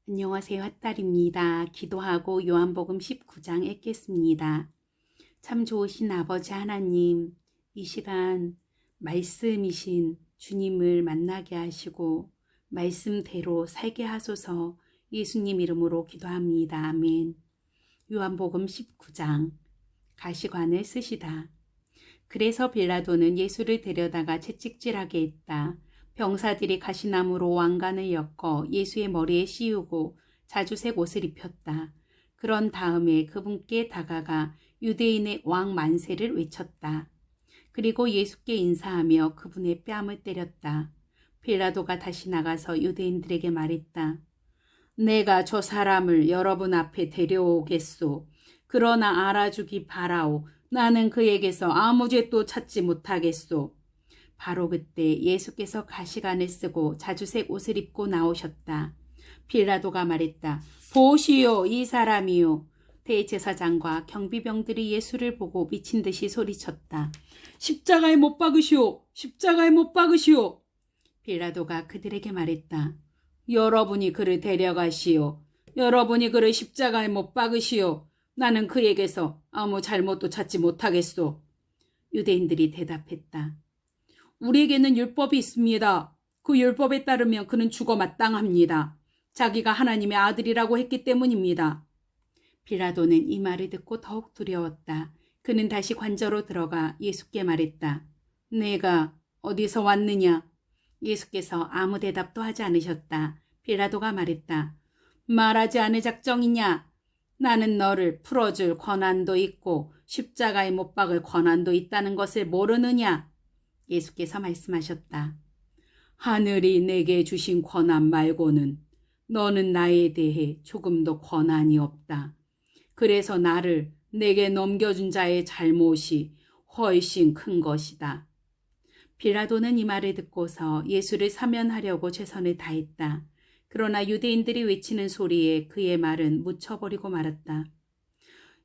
안녕하세요. 핫딸입니다. 기도하고 요한복음 19장 읽겠습니다. 참 좋으신 아버지 하나님, 이 시간 말씀이신 주님을 만나게 하시고 말씀대로 살게 하소서. 예수님 이름으로 기도합니다. 아멘. 요한복음 19장 가시관을 쓰시다. 그래서 빌라도는 예수를 데려다가 채찍질하게 했다. 병사들이 가시나무로 왕관을 엮어 예수의 머리에 씌우고 자주색 옷을 입혔다. 그런 다음에 그분께 다가가 유대인의 왕 만세를 외쳤다. 그리고 예수께 인사하며 그분의 뺨을 때렸다. 빌라도가 다시 나가서 유대인들에게 말했다. 내가 저 사람을 여러분 앞에 데려오겠소. 그러나 알아주기 바라오. 나는 그에게서 아무 죄도 찾지 못하겠소. 바로 그때 예수께서 가시관을 쓰고 자주색 옷을 입고 나오셨다. 빌라도가 말했다. 보시오, 이 사람이요. 대제사장과 경비병들이 예수를 보고 미친 듯이 소리쳤다. 십자가에 못 박으시오. 십자가에 못 박으시오. 빌라도가 그들에게 말했다. 여러분이 그를 데려가시오. 여러분이 그를 십자가에 못 박으시오. 나는 그에게서 아무 잘못도 찾지 못하겠소. 유대인들이 대답했다. 우리에게는 율법이 있습니다. 그 율법에 따르면 그는 죽어 마땅합니다. 자기가 하나님의 아들이라고 했기 때문입니다. 빌라도는 이 말을 듣고 더욱 두려웠다. 그는 다시 관저로 들어가 예수께 말했다. 내가 어디서 왔느냐? 예수께서 아무 대답도 하지 않으셨다. 빌라도가 말했다. 말하지 않을 작정이냐? 나는 너를 풀어줄 권한도 있고 십자가에 못 박을 권한도 있다는 것을 모르느냐? 예수께서 말씀하셨다. 하늘이 내게 주신 권한 말고는 너는 나에 대해 조금도 권한이 없다. 그래서 나를 내게 넘겨준 자의 잘못이 훨씬 큰 것이다. 빌라도는 이 말을 듣고서 예수를 사면하려고 최선을 다했다. 그러나 유대인들이 외치는 소리에 그의 말은 묻혀버리고 말았다.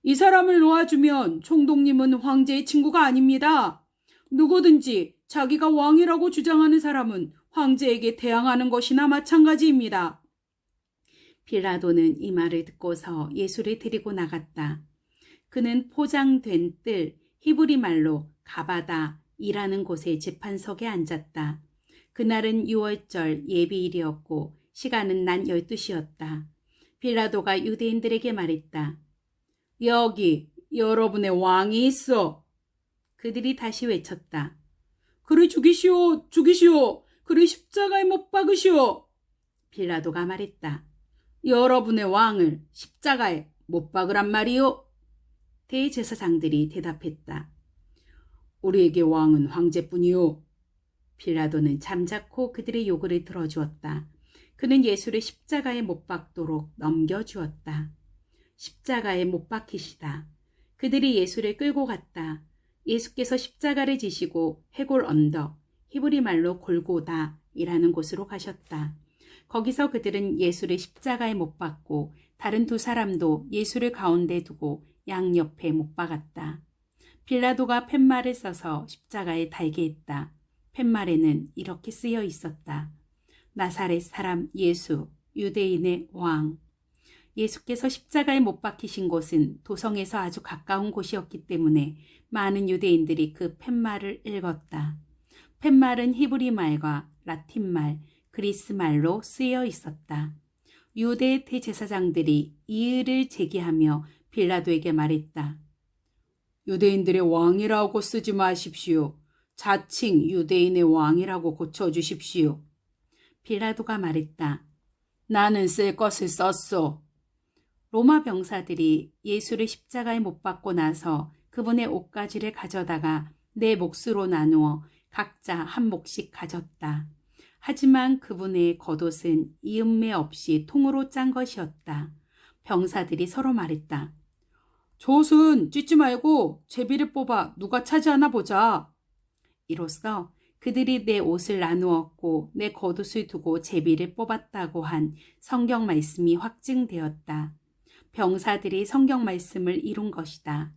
이 사람을 놓아주면 총독님은 황제의 친구가 아닙니다. 누구든지 자기가 왕이라고 주장하는 사람은 황제에게 대항하는 것이나 마찬가지입니다. 빌라도는 이 말을 듣고서 예수를 데리고 나갔다. 그는 포장된 뜰, 히브리 말로 가바다이라는 곳에 재판석에 앉았다. 그날은 6월절 예비일이었고 시간은 낮 12시였다. 빌라도가 유대인들에게 말했다. 여기 여러분의 왕이 있어. 그들이 다시 외쳤다. 그를 죽이시오, 죽이시오. 그를 십자가에 못 박으시오. 빌라도가 말했다. 여러분의 왕을 십자가에 못 박으란 말이오. 대제사장들이 대답했다. 우리에게 왕은 황제뿐이오. 빌라도는 잠자코 그들의 요구를 들어주었다. 그는 예수를 십자가에 못 박도록 넘겨주었다. 십자가에 못 박히시다. 그들이 예수를 끌고 갔다. 예수께서 십자가를 지시고 해골 언덕, 히브리 말로 골고다이라는 곳으로 가셨다. 거기서 그들은 예수를 십자가에 못 박고 다른 두 사람도 예수를 가운데 두고 양옆에 못 박았다. 빌라도가 팻말을 써서 십자가에 달게 했다. 팻말에는 이렇게 쓰여 있었다. 나사렛 사람 예수, 유대인의 왕. 예수께서 십자가에 못 박히신 곳은 도성에서 아주 가까운 곳이었기 때문에 많은 유대인들이 그 팻말을 읽었다. 팻말은 히브리 말과 라틴 말, 그리스 말로 쓰여 있었다. 유대 대제사장들이 이의를 제기하며 빌라도에게 말했다. 유대인들의 왕이라고 쓰지 마십시오. 자칭 유대인의 왕이라고 고쳐주십시오. 빌라도가 말했다. 나는 쓸 것을 썼소. 로마 병사들이 예수를 십자가에 못 박고 나서 그분의 옷가지를 가져다가 네 몫으로 나누어 각자 한 몫씩 가졌다. 하지만 그분의 겉옷은 이음매 없이 통으로 짠 것이었다. 병사들이 서로 말했다. 저 옷은 찢지 말고 제비를 뽑아 누가 차지하나 보자. 이로써 그들이 내 옷을 나누었고 내 겉옷을 두고 제비를 뽑았다고 한 성경 말씀이 확증되었다. 병사들이 성경 말씀을 이룬 것이다.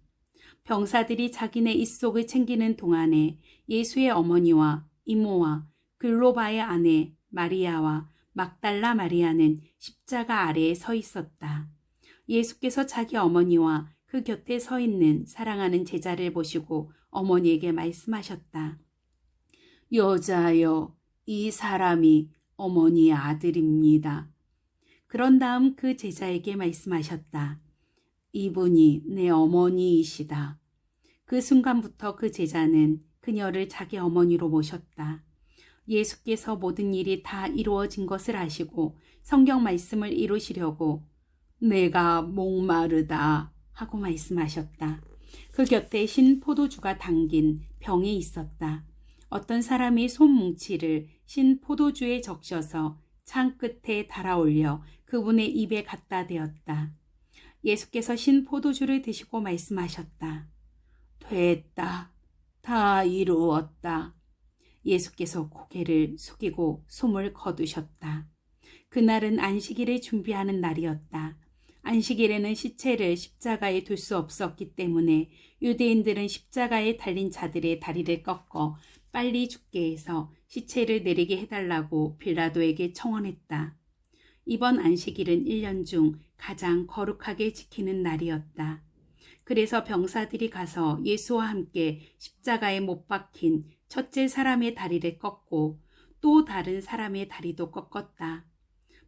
병사들이 자기네 입속을 챙기는 동안에 예수의 어머니와 이모와 글로바의 아내 마리아와 막달라 마리아는 십자가 아래에 서 있었다. 예수께서 자기 어머니와 그 곁에 서 있는 사랑하는 제자를 보시고 어머니에게 말씀하셨다. 여자여, 이 사람이 어머니의 아들입니다. 그런 다음 그 제자에게 말씀하셨다. 이분이 내 어머니이시다. 그 순간부터 그 제자는 그녀를 자기 어머니로 모셨다. 예수께서 모든 일이 다 이루어진 것을 아시고 성경 말씀을 이루시려고 내가 목마르다 하고 말씀하셨다. 그 곁에 신 포도주가 담긴 병이 있었다. 어떤 사람이 손뭉치를 신 포도주에 적셔서 창 끝에 달아올려 그분의 입에 갖다 대었다. 예수께서 신 포도주를 드시고 말씀하셨다. 됐다. 다 이루었다. 예수께서 고개를 숙이고 숨을 거두셨다. 그날은 안식일을 준비하는 날이었다. 안식일에는 시체를 십자가에 둘 수 없었기 때문에 유대인들은 십자가에 달린 자들의 다리를 꺾어 빨리 죽게 해서 시체를 내리게 해달라고 빌라도에게 청원했다. 이번 안식일은 1년 중 가장 거룩하게 지키는 날이었다. 그래서 병사들이 가서 예수와 함께 십자가에 못 박힌 첫째 사람의 다리를 꺾고 또 다른 사람의 다리도 꺾었다.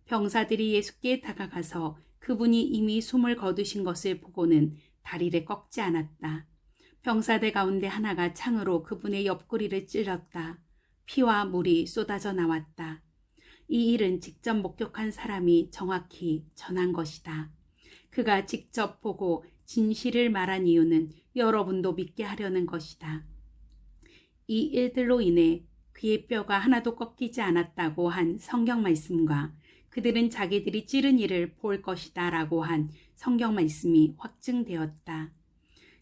병사들이 예수께 다가가서 그분이 이미 숨을 거두신 것을 보고는 다리를 꺾지 않았다. 병사들 가운데 하나가 창으로 그분의 옆구리를 찔렀다. 피와 물이 쏟아져 나왔다. 이 일은 직접 목격한 사람이 정확히 전한 것이다. 그가 직접 보고 진실을 말한 이유는 여러분도 믿게 하려는 것이다. 이 일들로 인해 그의 뼈가 하나도 꺾이지 않았다고 한 성경 말씀과 그들은 자기들이 찌른 일을 볼 것이다 라고 한 성경 말씀이 확증되었다.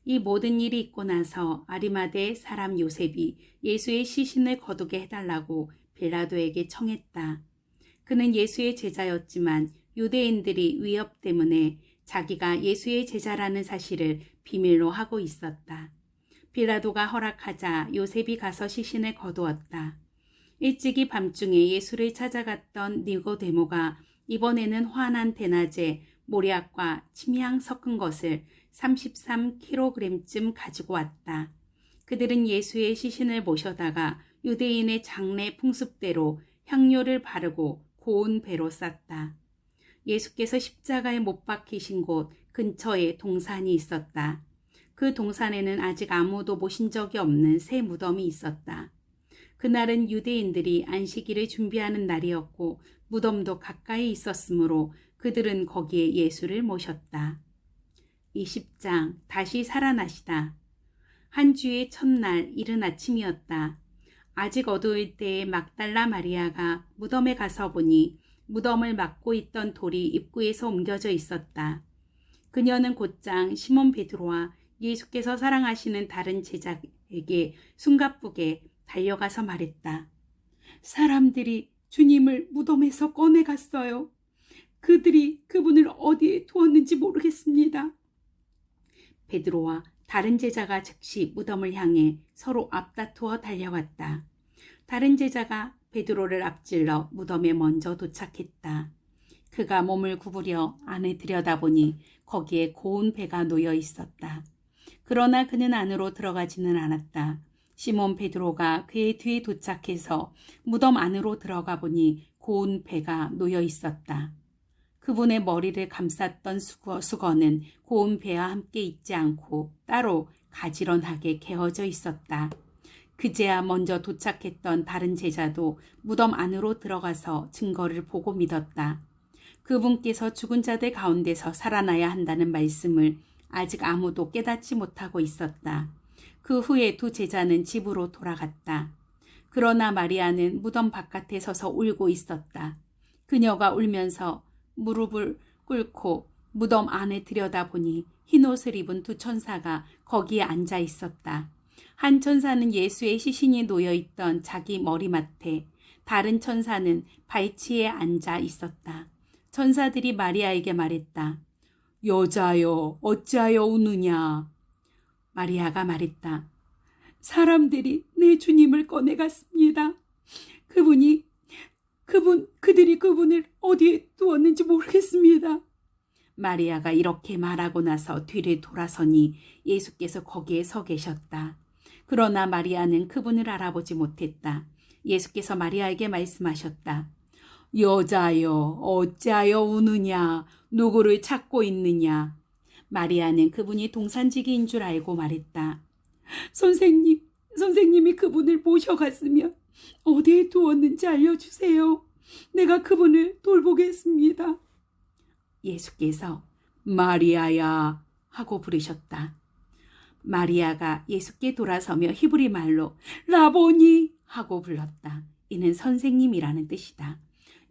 이 모든 일이 있고 나서 아리마대 사람 요셉이 예수의 시신을 거두게 해달라고 빌라도에게 청했다. 그는 예수의 제자였지만 유대인들이 위협 때문에 자기가 예수의 제자라는 사실을 비밀로 하고 있었다. 빌라도가 허락하자 요셉이 가서 시신을 거두었다. 일찍이 밤중에 예수를 찾아갔던 니고데모가 이번에는 환한 대낮에 모략과 침향 섞은 것을 33kg쯤 가지고 왔다. 그들은 예수의 시신을 모셔다가 유대인의 장례 풍습대로 향료를 바르고 고운 배로 쌌다. 예수께서 십자가에 못 박히신 곳 근처에 동산이 있었다. 그 동산에는 아직 아무도 모신 적이 없는 새 무덤이 있었다. 그날은 유대인들이 안식일을 준비하는 날이었고 무덤도 가까이 있었으므로 그들은 거기에 예수를 모셨다. 20장 다시 살아나시다. 한 주의 첫날 이른 아침이었다. 아직 어두울 때에 막달라 마리아가 무덤에 가서 보니 무덤을 막고 있던 돌이 입구에서 옮겨져 있었다. 그녀는 곧장 시몬 베드로와 예수께서 사랑하시는 다른 제자에게 숨가쁘게 달려가서 말했다. 사람들이 주님을 무덤에서 꺼내갔어요. 그들이 그분을 어디에 두었는지 모르겠습니다. 베드로와 다른 제자가 즉시 무덤을 향해 서로 앞다투어 달려갔다. 다른 제자가 베드로를 앞질러 무덤에 먼저 도착했다. 그가 몸을 구부려 안에 들여다보니 거기에 고운 배가 놓여 있었다. 그러나 그는 안으로 들어가지는 않았다. 시몬 베드로가 그의 뒤에 도착해서 무덤 안으로 들어가 보니 고운 배가 놓여 있었다. 그분의 머리를 감쌌던 수건은 고운 배와 함께 있지 않고 따로 가지런하게 개어져 있었다. 그제야 먼저 도착했던 다른 제자도 무덤 안으로 들어가서 증거를 보고 믿었다. 그분께서 죽은 자들 가운데서 살아나야 한다는 말씀을 아직 아무도 깨닫지 못하고 있었다. 그 후에 두 제자는 집으로 돌아갔다. 그러나 마리아는 무덤 바깥에 서서 울고 있었다. 그녀가 울면서 무릎을 꿇고 무덤 안에 들여다보니 흰옷을 입은 두 천사가 거기에 앉아 있었다. 한 천사는 예수의 시신이 놓여있던 자기 머리맡에, 다른 천사는 발치에 앉아 있었다. 천사들이 마리아에게 말했다. 여자여, 어찌하여 우느냐? 마리아가 말했다. 그들이 그분을 어디에 두었는지 모르겠습니다. 마리아가 이렇게 말하고 나서 뒤를 돌아서니 예수께서 거기에 서 계셨다. 그러나 마리아는 그분을 알아보지 못했다. 예수께서 마리아에게 말씀하셨다. 여자여, 어찌하여 우느냐? 누구를 찾고 있느냐? 마리아는 그분이 동산지기인 줄 알고 말했다. 선생님이 그분을 모셔갔으면 어디에 두었는지 알려주세요. 내가 그분을 돌보겠습니다. 예수께서 마리아야 하고 부르셨다. 마리아가 예수께 돌아서며 히브리 말로 라보니 하고 불렀다. 이는 선생님이라는 뜻이다.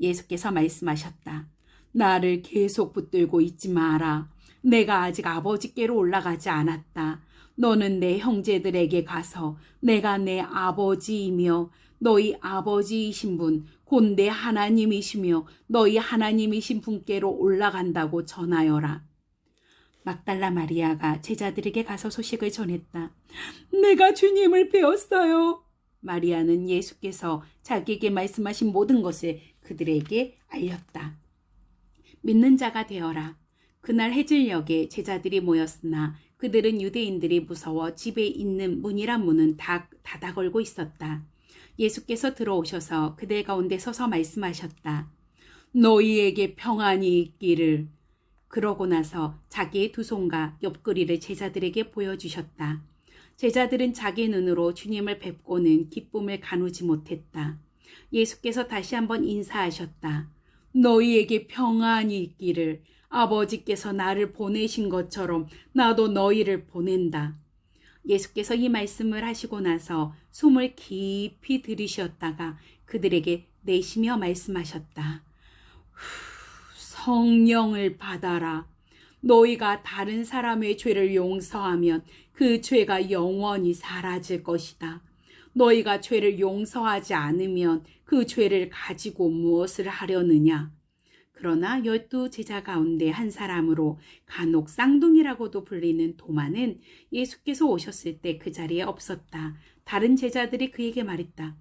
예수께서 말씀하셨다. 나를 계속 붙들고 있지 마라. 내가 아직 아버지께로 올라가지 않았다. 너는 내 형제들에게 가서 내가 내 아버지이며 너희 아버지이신 분, 곧 내 하나님이시며 너희 하나님이신 분께로 올라간다고 전하여라. 막달라 마리아가 제자들에게 가서 소식을 전했다. 내가 주님을 배웠어요. 마리아는 예수께서 자기에게 말씀하신 모든 것을 그들에게 알렸다. 믿는 자가 되어라. 그날 해질녘에 제자들이 모였으나 그들은 유대인들이 무서워 집에 있는 문이란 문은 다 닫아 걸고 있었다. 예수께서 들어오셔서 그들 가운데 서서 말씀하셨다. 너희에게 평안이 있기를. 그러고 나서 자기의 두 손과 옆구리를 제자들에게 보여주셨다. 제자들은 자기 눈으로 주님을 뵙고는 기쁨을 가누지 못했다. 예수께서 다시 한번 인사하셨다. 너희에게 평안이 있기를. 아버지께서 나를 보내신 것처럼 나도 너희를 보낸다. 예수께서 이 말씀을 하시고 나서 숨을 깊이 들이쉬었다가 그들에게 내쉬며 말씀하셨다. 성령을 받아라. 너희가 다른 사람의 죄를 용서하면 그 죄가 영원히 사라질 것이다. 너희가 죄를 용서하지 않으면 그 죄를 가지고 무엇을 하려느냐. 그러나 12 제자 가운데 한 사람으로 간혹 쌍둥이라고도 불리는 도마는 예수께서 오셨을 때 그 자리에 없었다. 다른 제자들이 그에게 말했다.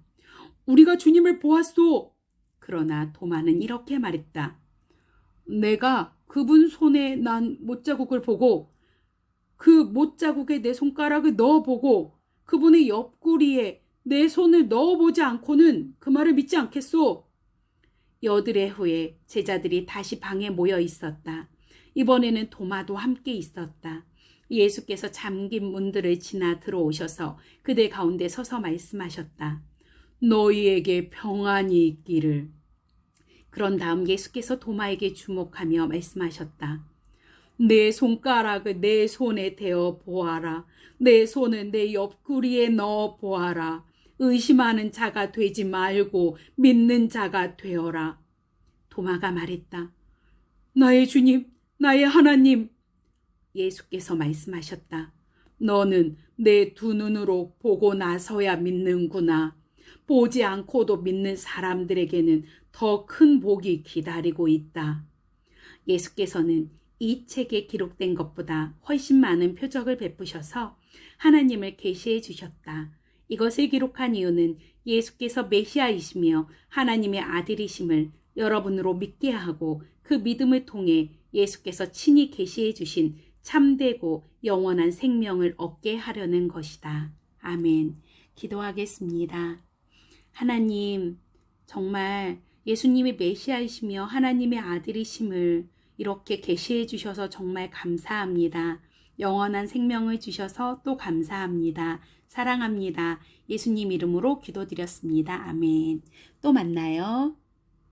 우리가 주님을 보았소. 그러나 도마는 이렇게 말했다. 내가 그분 손에 난 못자국을 보고 그 못자국에 내 손가락을 넣어보고 그분의 옆구리에 내 손을 넣어보지 않고는 그 말을 믿지 않겠소. 여드레 후에 제자들이 다시 방에 모여 있었다. 이번에는 도마도 함께 있었다. 예수께서 잠긴 문들을 지나 들어오셔서 그들 가운데 서서 말씀하셨다. 너희에게 평안이 있기를. 그런 다음 예수께서 도마에게 주목하며 말씀하셨다. 내 손가락을 내 손에 대어 보아라. 내 손을 내 옆구리에 넣어 보아라. 의심하는 자가 되지 말고 믿는 자가 되어라. 도마가 말했다. 나의 주님, 나의 하나님. 예수께서 말씀하셨다. 너는 내 두 눈으로 보고 나서야 믿는구나. 보지 않고도 믿는 사람들에게는 더 큰 복이 기다리고 있다. 예수께서는 이 책에 기록된 것보다 훨씬 많은 표적을 베푸셔서 하나님을 계시해 주셨다. 이것을 기록한 이유는 예수께서 메시아이시며 하나님의 아들이심을 여러분으로 믿게 하고 그 믿음을 통해 예수께서 친히 계시해 주신 참되고 영원한 생명을 얻게 하려는 것이다. 아멘. 기도하겠습니다. 하나님, 정말 예수님이 메시아이시며 하나님의 아들이심을 이렇게 계시해 주셔서 정말 감사합니다. 영원한 생명을 주셔서 또 감사합니다. 사랑합니다. 예수님 이름으로 기도드렸습니다. 아멘. 또 만나요.